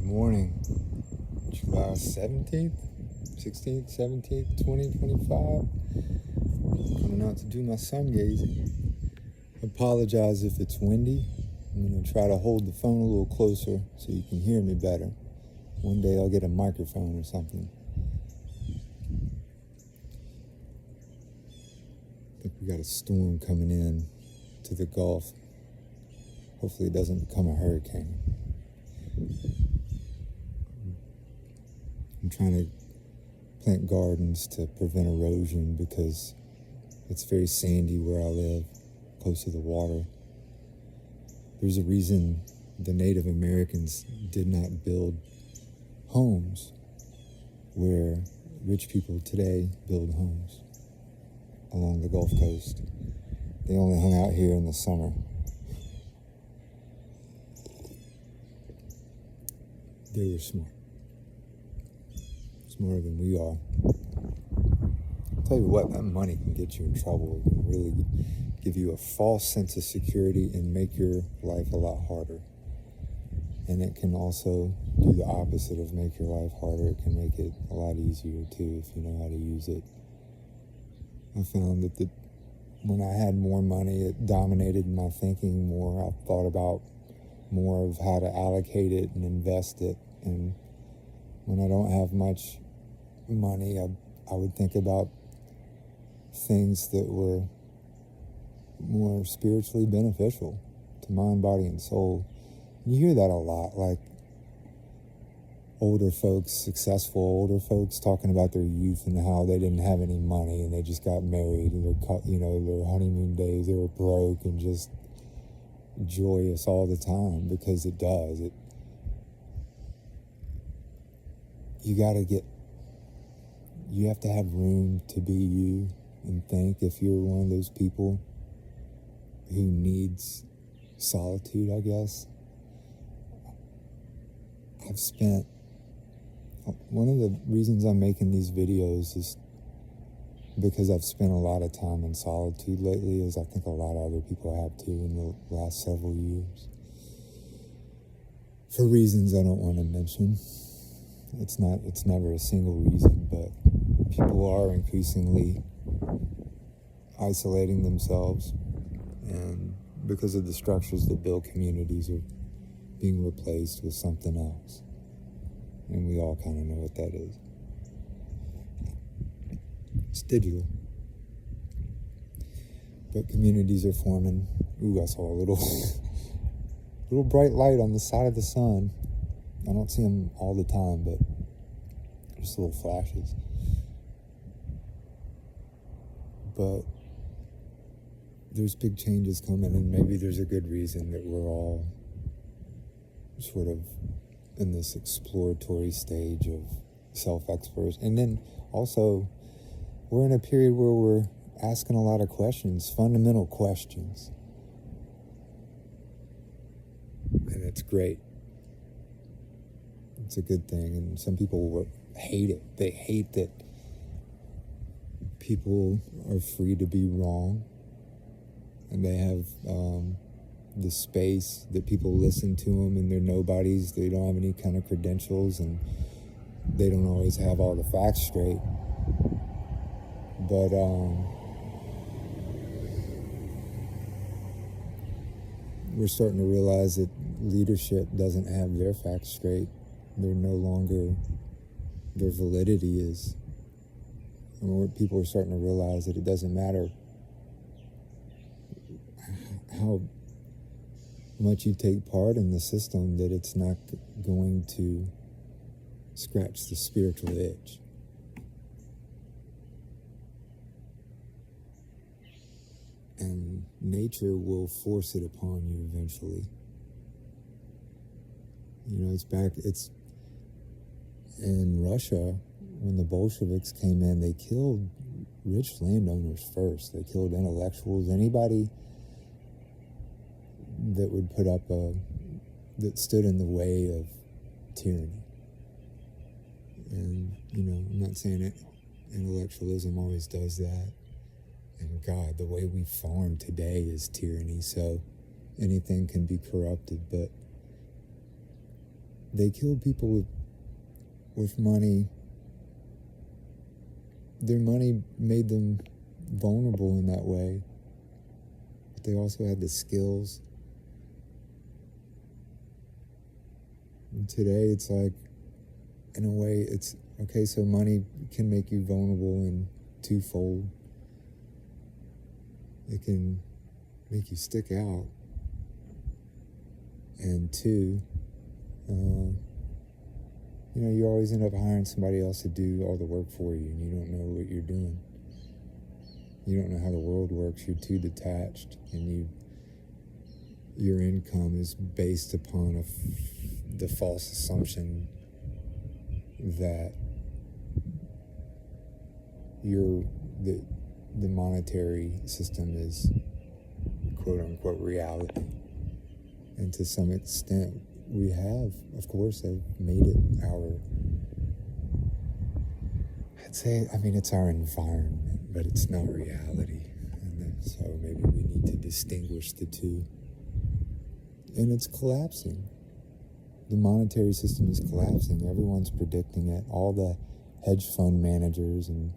morning, July 17th, 16th, 17th, 2025. Coming out to do my sun gazing. Apologize if it's windy. I'm going to try to hold the phone a little closer so you can hear me better. One day I'll get a microphone or something. I think we got a storm coming in to the Gulf. Hopefully it doesn't become a hurricane. I'm trying to plant gardens to prevent erosion because it's very sandy where I live, close to the water. There's a reason the Native Americans did not build homes where rich people today build homes along the Gulf Coast. They only hung out here in the summer. They were smart. Smarter than we are. I'll tell you what, that money can get you in trouble. It can really give you a false sense of security and make your life a lot harder. And it can also do the opposite of make your life harder. It can make it a lot easier too if you know how to use it. I found that when I had more money, it dominated my thinking more. I thought about more of how to allocate it and invest it. And when I don't have much money, I would think about things that were more spiritually beneficial to mind, body, and soul. You hear that a lot, like older folks, successful older folks talking about their youth and how they didn't have any money and they just got married and their honeymoon days, they were broke and just joyous all the time, because it does. You have to have room to be you and think. If you're one of those people who needs solitude, I guess. One of the reasons I'm making these videos is because I've spent a lot of time in solitude lately, as I think a lot of other people have too in the last several years. For reasons I don't want to mention. It's never a single reason, but people are increasingly isolating themselves, and because of the structures that build communities are being replaced with something else. And we all kind of know what that is. It's digital. But communities are forming. Ooh, I saw a little bright light on the side of the sun. I don't see them all the time, but just little flashes. But there's big changes coming, and maybe there's a good reason that we're all sort of in this exploratory stage of self-exploration. And then also, we're in a period where we're asking a lot of questions, fundamental questions. And it's great. It's a good thing. And some people hate it. They hate that people are free to be wrong. And they have the space that people listen to them, and they're nobodies. They don't have any kind of credentials, and they don't always have all the facts straight. But we're starting to realize that leadership doesn't have their facts straight. They're no longer, their validity is. People are starting to realize that it doesn't matter how much you take part in the system, that it's not going to scratch the spiritual itch. And nature will force it upon you eventually. It's in Russia, when the Bolsheviks came in, they killed rich landowners first. They killed intellectuals, anybody that would that stood in the way of tyranny. And, I'm not saying it, intellectualism always does that. And God, the way we farm today is tyranny, so anything can be corrupted. But they killed people with money. Their money made them vulnerable in that way, but they also had the skills. And today it's like, in a way, it's okay, so money can make you vulnerable in twofold. It can make you stick out, and two, you always end up hiring somebody else to do all the work for you, and you don't know what you're doing. You don't know how the world works. You're too detached, and your income is based upon the false assumption that the monetary system is quote unquote reality. And to some extent we have, of course, have made it it's our environment, but it's not reality. And so maybe we need to distinguish the two. And it's collapsing. The monetary system is collapsing. Everyone's predicting it. All the hedge fund managers and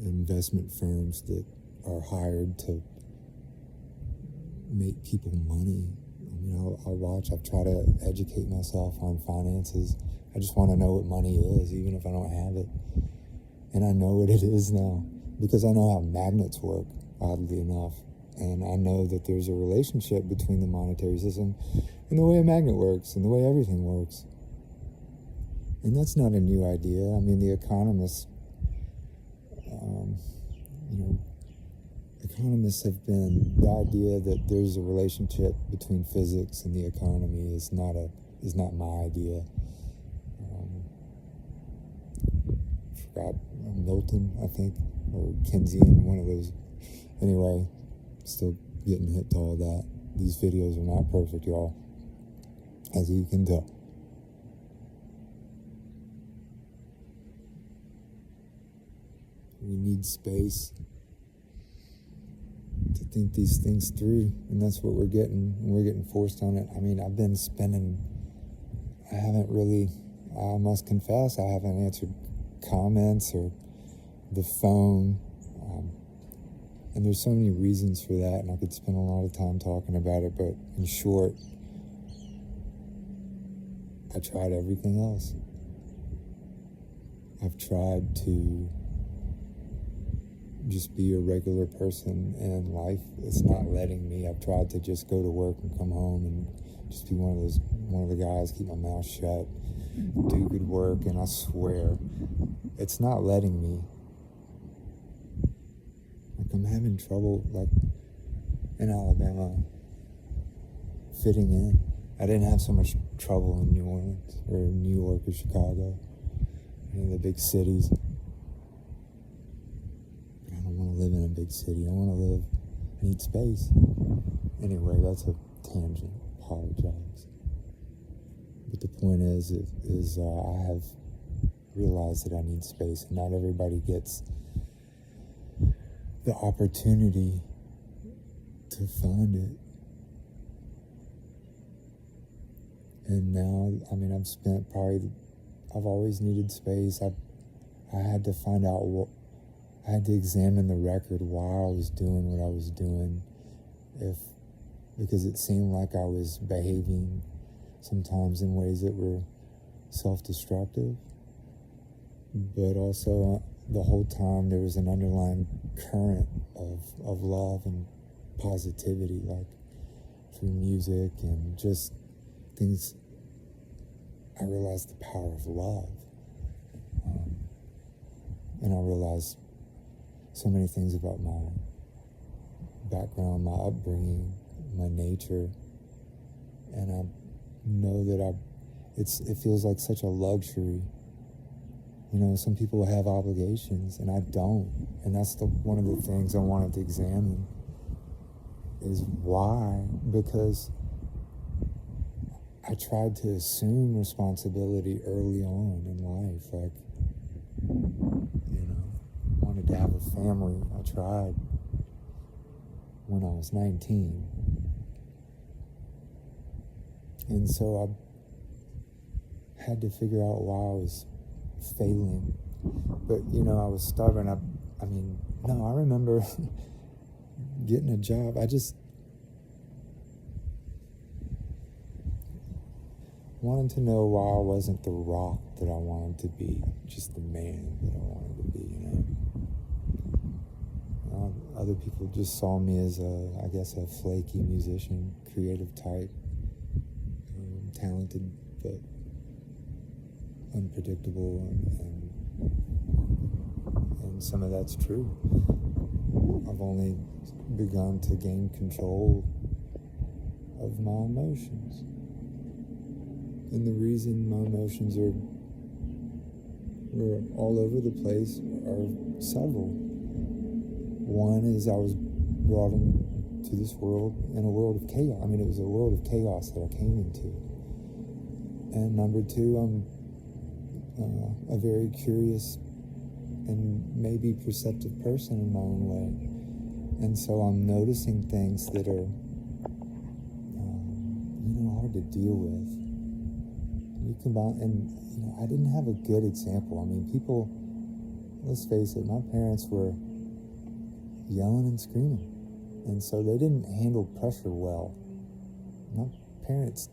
investment firms that are hired to make people money. I've tried to educate myself on finances. I just want to know what money is, even if I don't have it. And I know what it is now, because I know how magnets work, oddly enough. And I know that there's a relationship between the monetary system and the way a magnet works and the way everything works. And that's not a new idea. The economists, economists have been, the idea that there's a relationship between physics and the economy is not my idea. Forgot Milton, I think, or Keynesian, one of those. Anyway, still getting hit to all that. These videos are not perfect, y'all, as you can tell. We need space to think these things through, and that's what we're getting. We're getting forced on it. I must confess, I haven't answered comments or the phone, and there's so many reasons for that, and I could spend a lot of time talking about it, but in short, I tried everything else. I've tried to just be a regular person, and life is not letting me. I've tried to just go to work and come home and just be one of the guys, keep my mouth shut, do good work, and I swear, it's not letting me. I'm having trouble, in Alabama, fitting in. I didn't have so much trouble in New Orleans, or New York, or Chicago, any of the big cities. But I don't want to live in a big city. I need space. Anyway, that's a tangent. Apologize. But the point is I have realized that I need space, and not everybody gets the opportunity to find it. And now, I've always needed space. I had to find out I had to examine the record while I was doing what I was doing, because it seemed like I was behaving sometimes in ways that were self-destructive, but also the whole time there was an underlying current of love and positivity, through music and just things. I realized the power of love, and I realized so many things about my background, my upbringing, my nature, and I know that it feels like such a luxury. Some people have obligations, and I don't, and that's one of the things I wanted to examine, is why. Because I tried to assume responsibility early on in life, wanted to have a family. I tried when I was 19. And so had to figure out why I was failing. But, I was stubborn. I remember getting a job. I just wanted to know why I wasn't the rock that I wanted to be, just the man that I wanted to be, Other people just saw me as a flaky musician, creative type, talented but unpredictable, and some of that's true. I've only begun to gain control of my emotions. And the reason my emotions are all over the place are several. One is I was brought into this world in a world of chaos. It was a world of chaos that I came into. And number two, I'm a very curious and maybe perceptive person in my own way. And so I'm noticing things that are, hard to deal with. You combine, and I didn't have a good example. People, let's face it, my parents were yelling and screaming, and so they didn't handle pressure well. My parents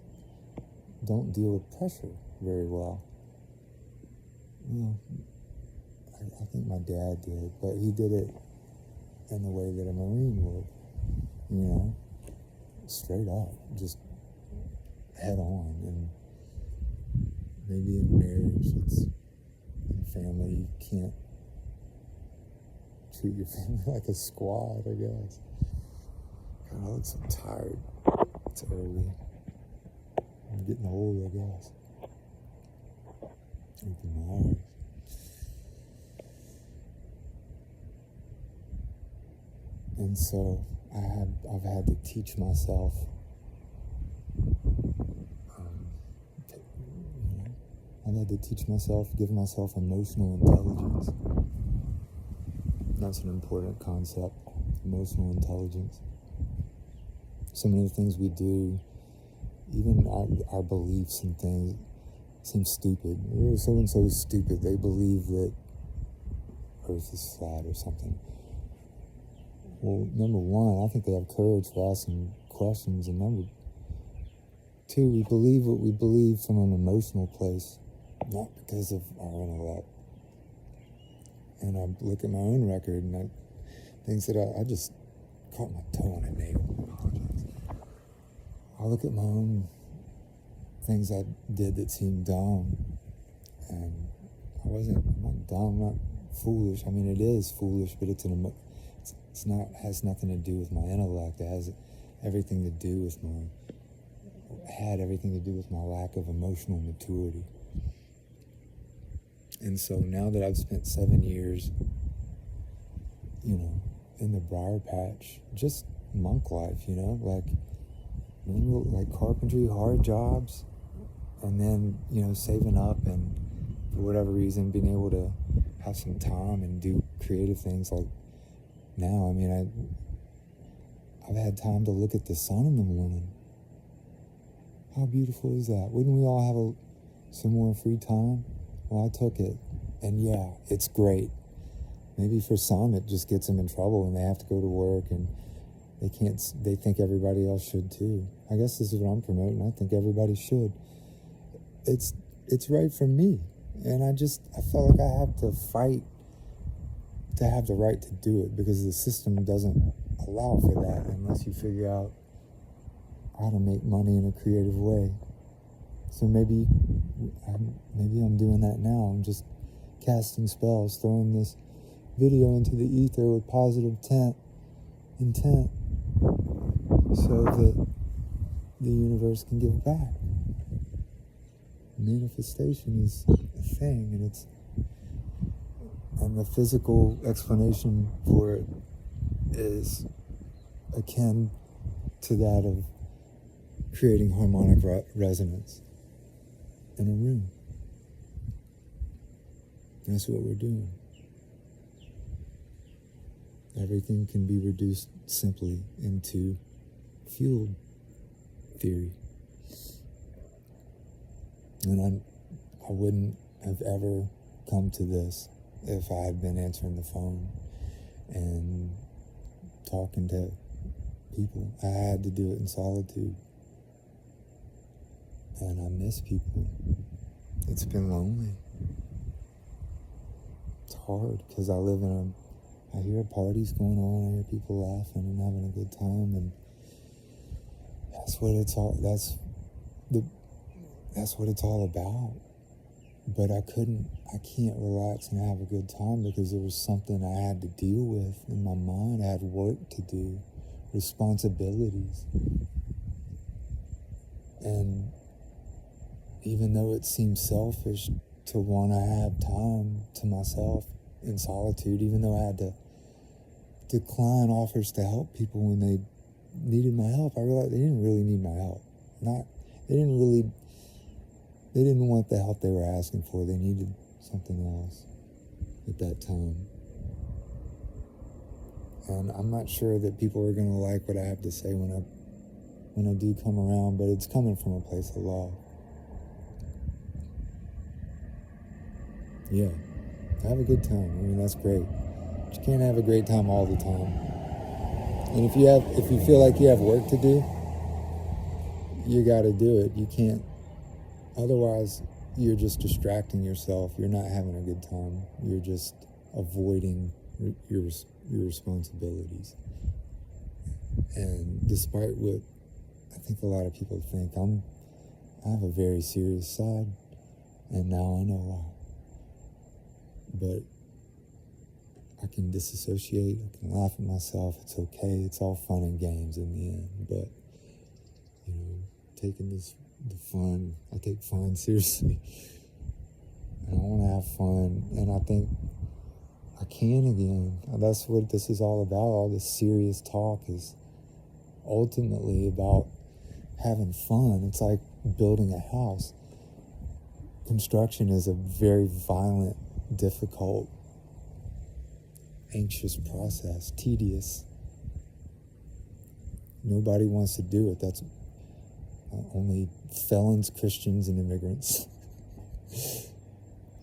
don't deal with pressure very well. I think my dad did, but he did it in the way that a Marine would, straight up, just head on. And maybe in marriage, in family, you can't treat your family like a squad, I guess. God, I look so tired. It's early. I'm getting old, I guess. Open my eyes. And so I've had to teach myself, give myself emotional intelligence. That's an important concept, emotional intelligence. So many of the things we do, even our beliefs and things, seem stupid. So-and-so is stupid. They believe that Earth is flat or something. Well, number one, I think they have courage for asking questions. And number two, we believe what we believe from an emotional place, not because of our intellect. And I look at my own record, and things that I just caught my toe on a nail. I apologize. I look at my own things I did that seemed dumb, and I'm not dumb, I'm not foolish. It is foolish, but it's has nothing to do with my intellect. It has everything to do with my lack of emotional maturity. And so now that I've spent 7 years, in the briar patch, just monk life, like carpentry, hard jobs, and then, saving up and for whatever reason being able to have some time and do creative things like now. I've had time to look at the sun in the morning. How beautiful is that? Wouldn't we all have some more free time? Well, I took it, and yeah, it's great. Maybe for some it just gets them in trouble and they have to go to work and they think everybody else should too. I guess this is what I'm promoting. I think everybody should. It's right for me. And I felt like I have to fight to have the right to do it, because the system doesn't allow for that unless you figure out how to make money in a creative way. So maybe I'm doing that now. I'm just casting spells, throwing this video into the ether with positive intent, so that the universe can give back. Manifestation is a thing, and the physical explanation for it is akin to that of creating harmonic resonance in a room. That's what we're doing. Everything can be reduced simply into field theory. And I wouldn't have ever come to this if I had been answering the phone and talking to people. I had to do it in solitude. And I miss people. It's been lonely. It's hard because I hear parties going on, I hear people laughing and having a good time, and that's what it's all about. But I can't relax and have a good time because there was something I had to deal with in my mind. I had work to do, responsibilities. And even though it seems selfish to want to have time to myself in solitude, even though I had to decline offers to help people when they needed my help, I realized they didn't really need my help. They didn't want the help they were asking for. They needed something else at that time. And I'm not sure that people are going to like what I have to say when I do come around, but it's coming from a place of love. Yeah, have a good time. I mean, that's great. But you can't have a great time all the time. And if you feel like you have work to do, you got to do it. You can't. Otherwise, you're just distracting yourself. You're not having a good time. You're just avoiding your responsibilities. And despite what I think a lot of people think, I have a very serious side, and now I know why. But I can disassociate, I can laugh at myself, it's okay, it's all fun and games in the end. But, taking the fun, I take fun seriously. And I want to have fun, and I think I can again. That's what this is all about. All this serious talk is ultimately about having fun. It's like building a house. Construction is a very violent, difficult, anxious process, tedious. Nobody wants to do it. That's only felons, Christians, and immigrants.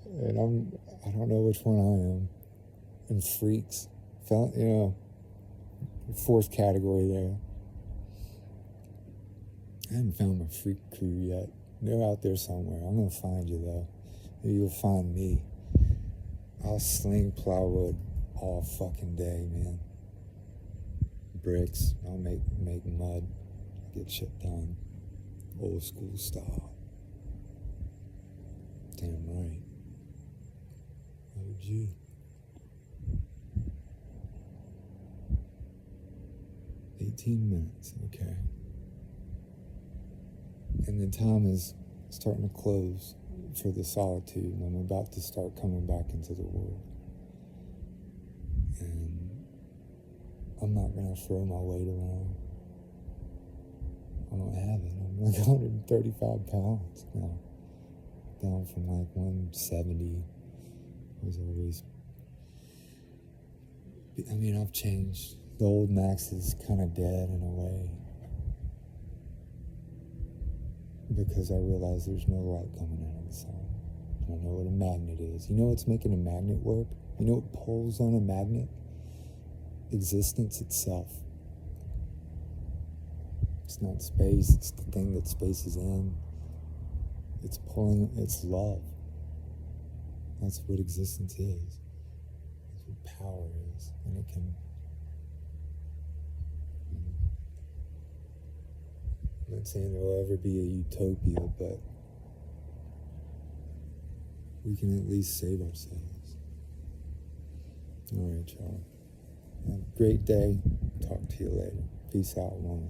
And I don't know which one I am. And freaks. Fourth category there. I haven't found my freak crew yet. They're out there somewhere. I'm going to find you, though. Maybe you'll find me. I'll sling plywood all fucking day, man. Bricks. I'll make mud. Get shit done. Old school style. Damn right. OG. $18, okay. And the time is starting to close for the solitude, and I'm about to start coming back into the world. And I'm not going to throw my weight around. I don't have it. I'm like 135 pounds now. Down from like 170. I've changed. The old Max is kind of dead in a way. Because I realize there's no light coming out of the sun. I don't know what a magnet is. You know what's making a magnet work? You know what pulls on a magnet? Existence itself. It's not space, it's the thing that space is in. It's love. That's what existence is. That's what power is. And it can... I'm not saying there will ever be a utopia, but we can at least save ourselves. All right, y'all. Have a great day. Talk to you later. Peace out, one.